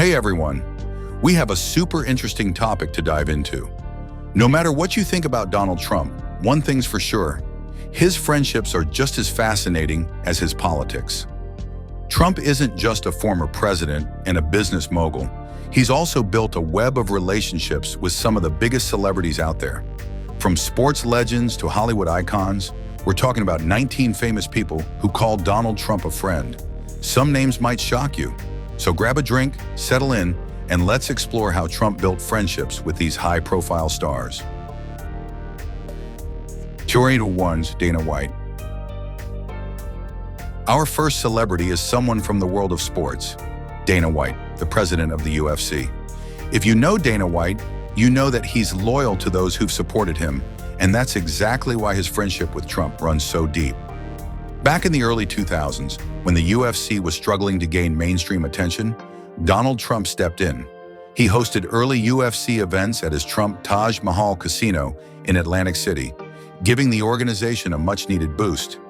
Hey everyone, we have a super interesting topic to dive into. No matter what you think about Donald Trump, one thing's for sure, his friendships are just as fascinating as his politics. Trump isn't just a former president and a business mogul. He's also built a web of relationships with some of the biggest celebrities out there. From sports legends to Hollywood icons, we're talking about 19 famous people who call Donald Trump a friend. Some names might shock you, so grab a drink, settle in, and let's explore how Trump built friendships with these high-profile stars. Theory 1's Dana White. Our first celebrity is someone from the world of sports, Dana White, the president of the UFC. If you know Dana White, you know that he's loyal to those who've supported him, and that's exactly why his friendship with Trump runs so deep. Back in the early 2000s, when the UFC was struggling to gain mainstream attention, Donald Trump stepped in. He hosted early UFC events at his Trump Taj Mahal Casino in Atlantic City, giving the organization a much-needed boost.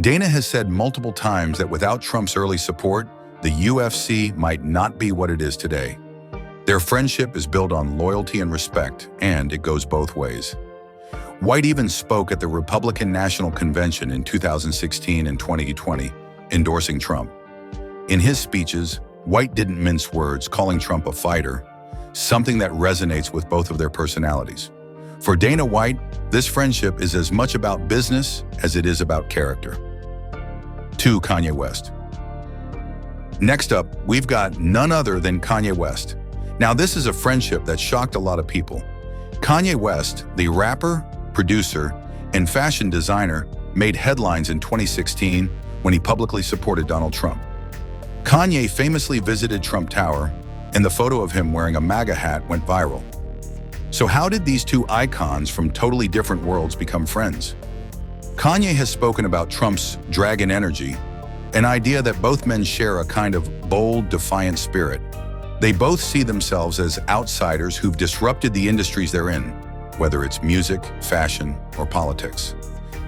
Dana has said multiple times that without Trump's early support, the UFC might not be what it is today. Their friendship is built on loyalty and respect, and it goes both ways. White even spoke at the Republican National Convention in 2016 and 2020, endorsing Trump. In his speeches, White didn't mince words, calling Trump a fighter, something that resonates with both of their personalities. For Dana White, this friendship is as much about business as it is about character. 2. Kanye West. Next up, we've got none other than Kanye West. Now, this is a friendship that shocked a lot of people. Kanye West, the rapper, producer, and fashion designer, made headlines in 2016 when he publicly supported Donald Trump. Kanye famously visited Trump Tower, and the photo of him wearing a MAGA hat went viral. So how did these two icons from totally different worlds become friends? Kanye has spoken about Trump's dragon energy, an idea that both men share a kind of bold, defiant spirit. They both see themselves as outsiders who've disrupted the industries they're in, whether it's music, fashion, or politics.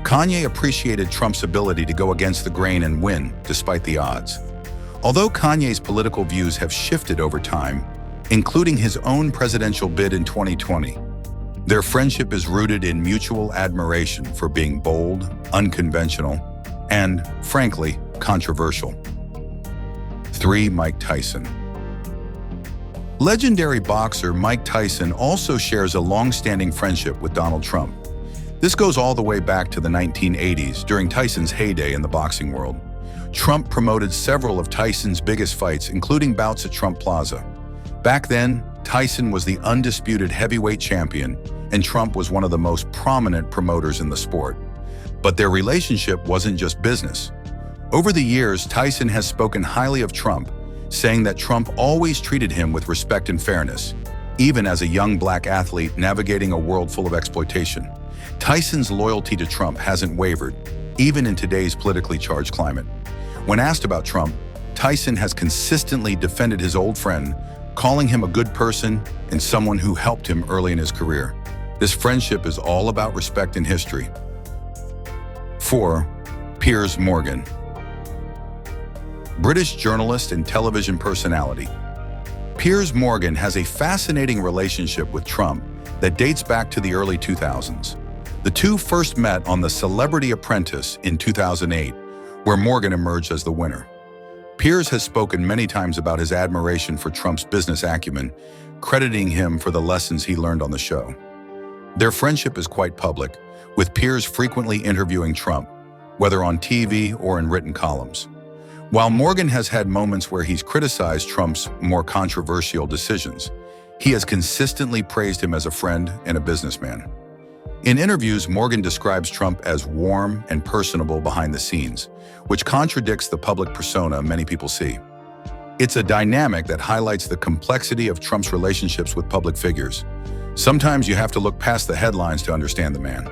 Kanye appreciated Trump's ability to go against the grain and win, despite the odds. Although Kanye's political views have shifted over time, including his own presidential bid in 2020, their friendship is rooted in mutual admiration for being bold, unconventional, and, frankly, controversial. 3. Mike Tyson. Legendary boxer Mike Tyson also shares a long-standing friendship with Donald Trump. This goes all the way back to the 1980s, during Tyson's heyday in the boxing world. Trump promoted several of Tyson's biggest fights, including bouts at Trump Plaza. Back then, Tyson was the undisputed heavyweight champion, and Trump was one of the most prominent promoters in the sport. But their relationship wasn't just business. Over the years, Tyson has spoken highly of Trump, saying that Trump always treated him with respect and fairness, even as a young black athlete navigating a world full of exploitation. Tyson's loyalty to Trump hasn't wavered, even in today's politically charged climate. When asked about Trump, Tyson has consistently defended his old friend, calling him a good person and someone who helped him early in his career. This friendship is all about respect and history. 4. Piers Morgan. British journalist and television personality. Piers Morgan has a fascinating relationship with Trump that dates back to the early 2000s. The two first met on The Celebrity Apprentice in 2008, where Morgan emerged as the winner. Piers has spoken many times about his admiration for Trump's business acumen, crediting him for the lessons he learned on the show. Their friendship is quite public, with Piers frequently interviewing Trump, whether on TV or in written columns. While Morgan has had moments where he's criticized Trump's more controversial decisions, he has consistently praised him as a friend and a businessman. In interviews, Morgan describes Trump as warm and personable behind the scenes, which contradicts the public persona many people see. It's a dynamic that highlights the complexity of Trump's relationships with public figures. Sometimes you have to look past the headlines to understand the man.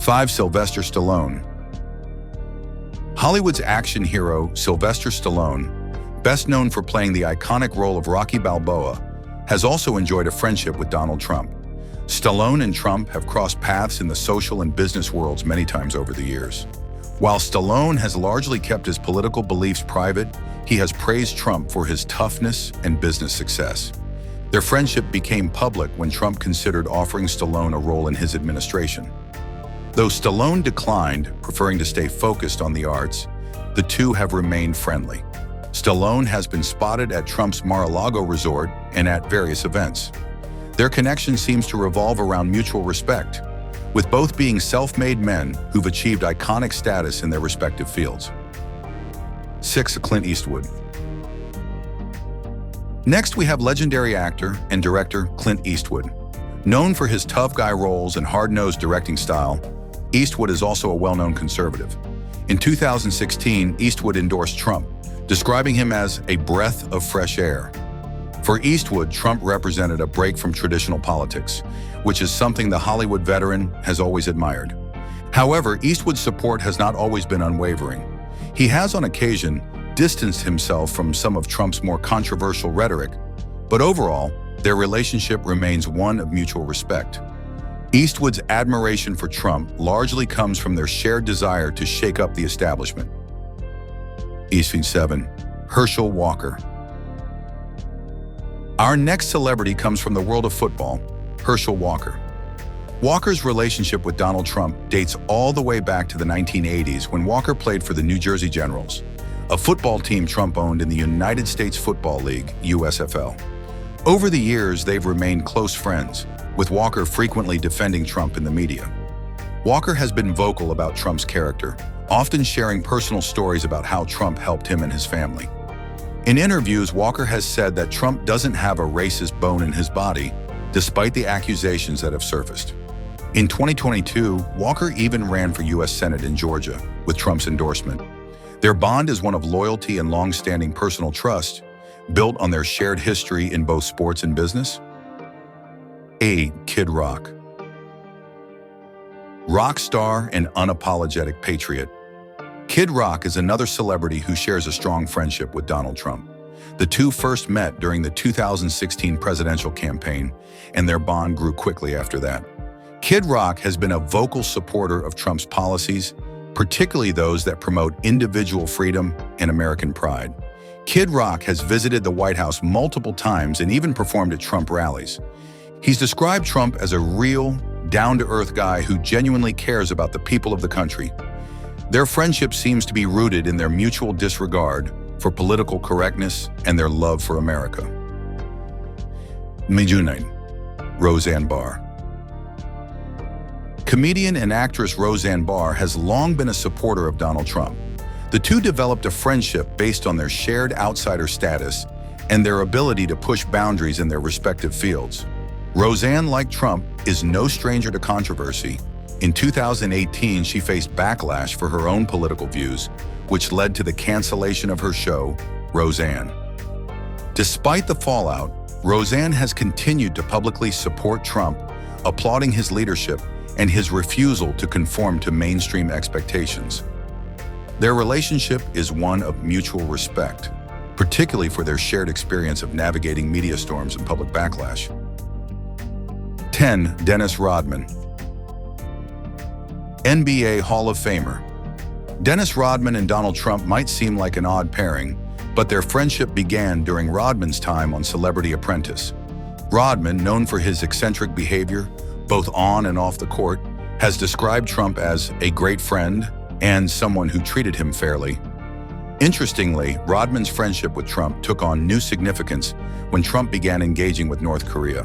5. Sylvester Stallone. Hollywood's action hero Sylvester Stallone, best known for playing the iconic role of Rocky Balboa, has also enjoyed a friendship with Donald Trump. Stallone and Trump have crossed paths in the social and business worlds many times over the years. While Stallone has largely kept his political beliefs private, he has praised Trump for his toughness and business success. Their friendship became public when Trump considered offering Stallone a role in his administration. Though Stallone declined, preferring to stay focused on the arts, the two have remained friendly. Stallone has been spotted at Trump's Mar-a-Lago resort and at various events. Their connection seems to revolve around mutual respect, with both being self-made men who've achieved iconic status in their respective fields. 6. Clint Eastwood. Next, we have legendary actor and director Clint Eastwood. Known for his tough guy roles and hard-nosed directing style, Eastwood is also a well-known conservative. In 2016, Eastwood endorsed Trump, describing him as a breath of fresh air. For Eastwood, Trump represented a break from traditional politics, which is something the Hollywood veteran has always admired. However, Eastwood's support has not always been unwavering. He has, on occasion, distanced himself from some of Trump's more controversial rhetoric, but overall, their relationship remains one of mutual respect. Eastwood's admiration for Trump largely comes from their shared desire to shake up the establishment. 7. Hershel Walker. Our next celebrity comes from the world of football, Hershel Walker. Walker's relationship with Donald Trump dates all the way back to the 1980s when Walker played for the New Jersey Generals, a football team Trump owned in the United States Football League, USFL. Over the years, they've remained close friends, with Walker frequently defending Trump in the media. Walker has been vocal about Trump's character, often sharing personal stories about how Trump helped him and his family. In interviews, Walker has said that Trump doesn't have a racist bone in his body, despite the accusations that have surfaced. In 2022, Walker even ran for U.S. Senate in Georgia, with Trump's endorsement. Their bond is one of loyalty and long-standing personal trust, built on their shared history in both sports and business. 8. Kid Rock. Rock star and unapologetic patriot. Kid Rock is another celebrity who shares a strong friendship with Donald Trump. The two first met during the 2016 presidential campaign, and their bond grew quickly after that. Kid Rock has been a vocal supporter of Trump's policies, particularly those that promote individual freedom and American pride. Kid Rock has visited the White House multiple times and even performed at Trump rallies. He's described Trump as a real, down-to-earth guy who genuinely cares about the people of the country. Their friendship seems to be rooted in their mutual disregard for political correctness and their love for America. 9. Roseanne Bar. Comedian and actress Roseanne Bar has long been a supporter of Donald Trump. The two developed a friendship based on their shared outsider status and their ability to push boundaries in their respective fields. Roseanne, like Trump, is no stranger to controversy. In 2018, she faced backlash for her own political views, which led to the cancellation of her show, Roseanne. Despite the fallout, Roseanne has continued to publicly support Trump, applauding his leadership and his refusal to conform to mainstream expectations. Their relationship is one of mutual respect, particularly for their shared experience of navigating media storms and public backlash. 10. Dennis Rodman. NBA Hall of Famer. Dennis Rodman and Donald Trump might seem like an odd pairing, but their friendship began during Rodman's time on Celebrity Apprentice. Rodman, known for his eccentric behavior, both on and off the court, has described Trump as a great friend and someone who treated him fairly. Interestingly, Rodman's friendship with Trump took on new significance when Trump began engaging with North Korea.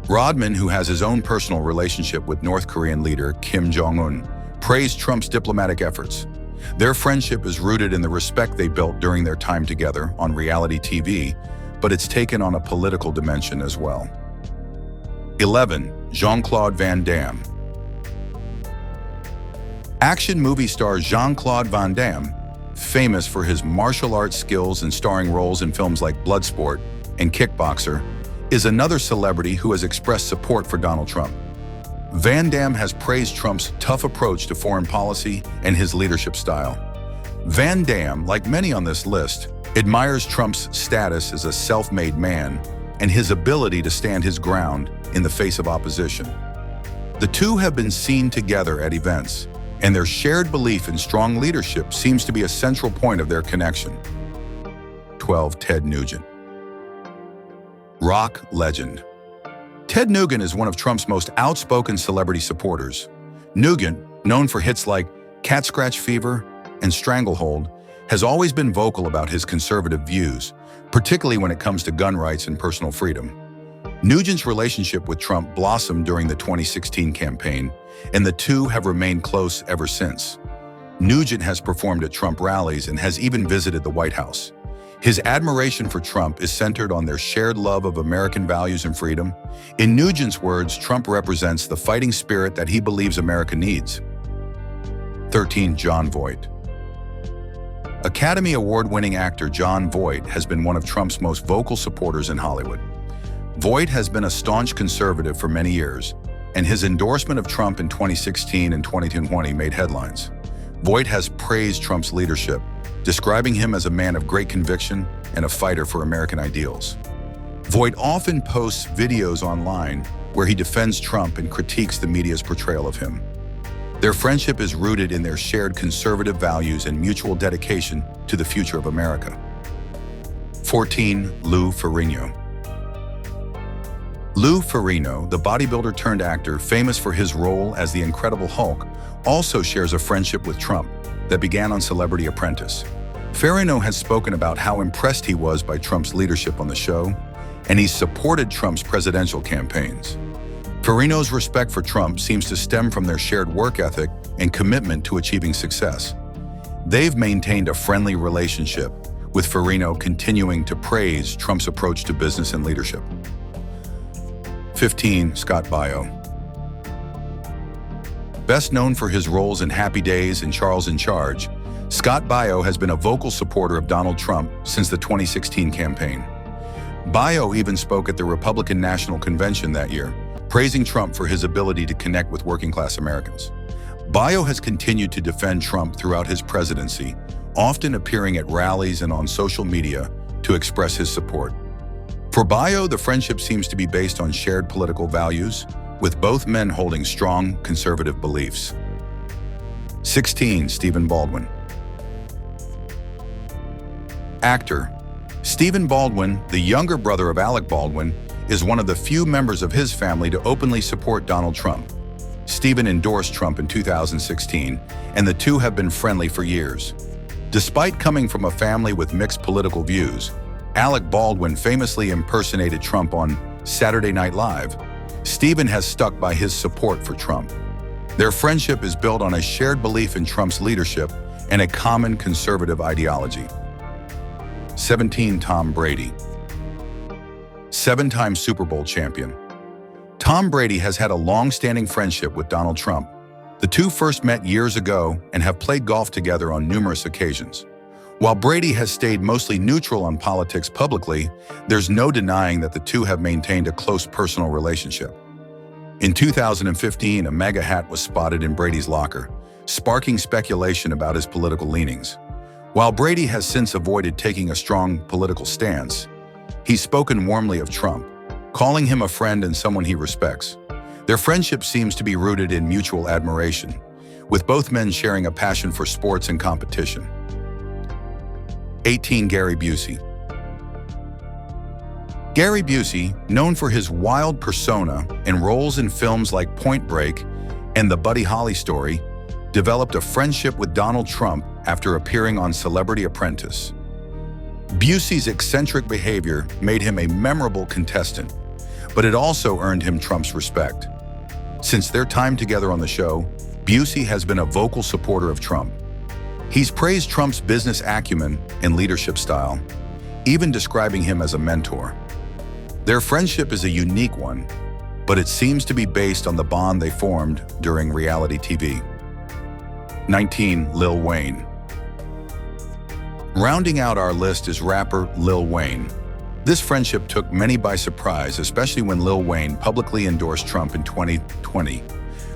Rodman, who has his own personal relationship with North Korean leader Kim Jong-un, praised Trump's diplomatic efforts. Their friendship is rooted in the respect they built during their time together on reality TV, but it's taken on a political dimension as well. 11. JeanClaude Van Dam. Action movie star JeanClaude Van Dam, famous for his martial arts skills and starring roles in films like Bloodsport and Kickboxer, is another celebrity who has expressed support for Donald Trump. Van Dam has praised Trump's tough approach to foreign policy and his leadership style. Van Dam, like many on this list, admires Trump's status as a self-made man and his ability to stand his ground in the face of opposition. The two have been seen together at events, and their shared belief in strong leadership seems to be a central point of their connection. 12. Ted Nugent. Rock legend. Ted Nugent is one of Trump's most outspoken celebrity supporters. Nugent, known for hits like Cat Scratch Fever and Stranglehold, has always been vocal about his conservative views, particularly when it comes to gun rights and personal freedom. Nugent's relationship with Trump blossomed during the 2016 campaign, and the two have remained close ever since. Nugent has performed at Trump rallies and has even visited the White House. His admiration for Trump is centered on their shared love of American values and freedom. In Nugent's words, Trump represents the fighting spirit that he believes America needs. 13. Jon Voight. Academy Award-winning actor Jon Voight has been one of Trump's most vocal supporters in Hollywood. Voight has been a staunch conservative for many years, and his endorsement of Trump in 2016 and 2020 made headlines. Voight has praised Trump's leadership, describing him as a man of great conviction and a fighter for American ideals. Voight often posts videos online where he defends Trump and critiques the media's portrayal of him. Their friendship is rooted in their shared conservative values and mutual dedication to the future of America. 14. Lou Ferrino. Lou Ferrino, the bodybuilder turned actor famous for his role as the Incredible Hulk, also shares a friendship with Trump that began on Celebrity Apprentice. Ferrino has spoken about how impressed he was by Trump's leadership on the show, and he's supported Trump's presidential campaigns. Ferrino's respect for Trump seems to stem from their shared work ethic and commitment to achieving success. They've maintained a friendly relationship, with Ferrino continuing to praise Trump's approach to business and leadership. 15. Scott Baio. Best known for his roles in Happy Days and Charles in Charge, Scott Baio has been a vocal supporter of Donald Trump since the 2016 campaign. Baio even spoke at the Republican National Convention that year, praising Trump for his ability to connect with working-class Americans. Baio has continued to defend Trump throughout his presidency, often appearing at rallies and on social media to express his support. For Baio, the friendship seems to be based on shared political values, with both men holding strong conservative beliefs. 16. Stephen Baldwin. Actor Stephen Baldwin, the younger brother of Alec Baldwin, is one of the few members of his family to openly support Donald Trump. Stephen endorsed Trump in 2016, and the two have been friendly for years. Despite coming from a family with mixed political views, Alec Baldwin famously impersonated Trump on Saturday Night Live. Stephen has stuck by his support for Trump. Their friendship is built on a shared belief in Trump's leadership and a common conservative ideology. 17. Tom Brady. Seven-time Super Bowl champion. Tom Brady has had a long-standing friendship with Donald Trump. The two first met years ago and have played golf together on numerous occasions. While Brady has stayed mostly neutral on politics publicly, there's no denying that the two have maintained a close personal relationship. In 2015, a MAGA hat was spotted in Brady's locker, sparking speculation about his political leanings. While Brady has since avoided taking a strong political stance, he's spoken warmly of Trump, calling him a friend and someone he respects. Their friendship seems to be rooted in mutual admiration, with both men sharing a passion for sports and competition. 18. Gary Busey. Gary Busey, known for his wild persona and roles in films like Point Break and The Buddy Holly Story, developed a friendship with Donald Trump after appearing on Celebrity Apprentice. Busey's eccentric behavior made him a memorable contestant, but it also earned him Trump's respect. Since their time together on the show, Busey has been a vocal supporter of Trump. He's praised Trump's business acumen and leadership style, even describing him as a mentor. Their friendship is a unique one, but it seems to be based on the bond they formed during reality TV. 19. Lil Wayne. Rounding out our list is rapper Lil Wayne. This friendship took many by surprise, especially when Lil Wayne publicly endorsed Trump in 2020.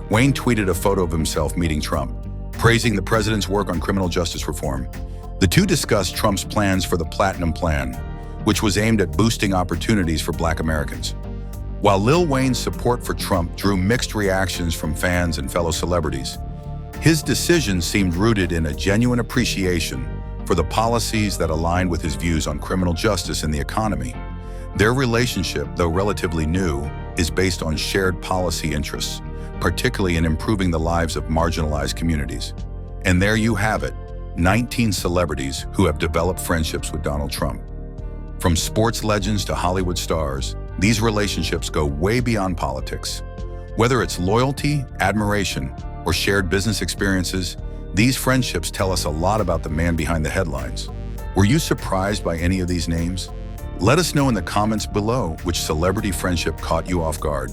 Wayne tweeted a photo of himself meeting Trump, praising the president's work on criminal justice reform. The two discussed Trump's plans for the Platinum Plan, which was aimed at boosting opportunities for Black Americans. While Lil Wayne's support for Trump drew mixed reactions from fans and fellow celebrities, his decision seemed rooted in a genuine appreciation for the policies that aligned with his views on criminal justice and the economy. Their relationship, though relatively new, is based on shared policy interests, particularly in improving the lives of marginalized communities. And there you have it, 19 celebrities who have developed friendships with Donald Trump. From sports legends to Hollywood stars, these relationships go way beyond politics. Whether it's loyalty, admiration, or shared business experiences, these friendships tell us a lot about the man behind the headlines. Were you surprised by any of these names? Let us know in the comments below which celebrity friendship caught you off guard.